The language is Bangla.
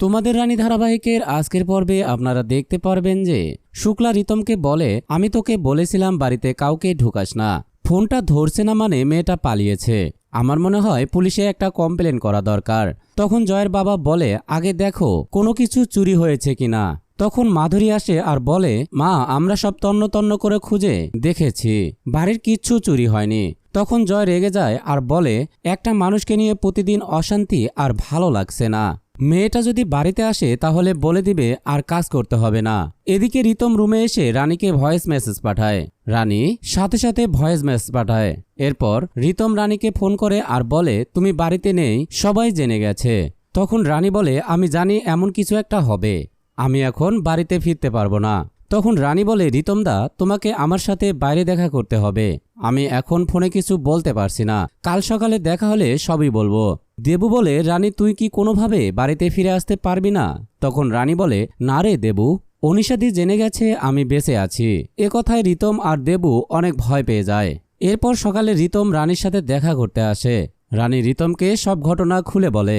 তোমাদের রানী ধারাবাহিকের আজকের পর্বে আপনারা দেখতে পারবেন যে শুক্লা রিতমকে বলে, আমি তোকে বলেছিলাম বাড়িতে কাউকে ঢুকাস না। ফোনটা ধরছে না মানে মেয়েটা পালিয়েছে। আমার মনে হয় পুলিশে একটা কমপ্লেন করা দরকার। তখন জয়ের বাবা বলে, আগে দেখো কোনো কিছু চুরি হয়েছে কিনা। তখন মাধুরী আসে আর বলে, মা আমরা সব তন্ন তন্ন করে খুঁজে দেখেছি, বাড়ির কিচ্ছু চুরি হয়নি। তখন জয় রেগে যায় আর বলে, একটা মানুষকে নিয়ে প্রতিদিন অশান্তি আর ভালো লাগছে না। মেয়েটা যদি বাড়িতে আসে তাহলে বলে দিবে আর কাজ করতে হবে না। এদিকে রিতম রুমে এসে রানীকে ভয়েস মেসেজ পাঠায়। রানী সাথে সাথে ভয়েস মেসেজ পাঠায়। এরপর রিতম রানীকে ফোন করে আর বলে, তুমি বাড়িতে নেই, সবাই জেনে গেছে। তখন রানী বলে, আমি জানি এমন কিছু একটা হবে, আমি এখন বাড়িতে ফিরতে পারবো না। তখন রানী বলে, রিতমদা তোমাকে আমার সাথে বাইরে দেখা করতে হবে, আমি এখন ফোনে কিছু বলতে পারছি না, কাল সকালে দেখা হলে সবই বলবো। দেবু বলে, রানী তুই কি কোনোভাবে বাড়িতে ফিরে আসতে পারবি না? তখন রানী বলে, না রে দেবু, অনিশাদি জেনে গেছে আমি বেঁচে আছি। এ কথায় রিতম আর দেবু অনেক ভয় পেয়ে যায়। এরপর সকালে রিতম রানীর সাথে দেখা করতে আসে। রানী রিতমকে সব ঘটনা খুলে বলে।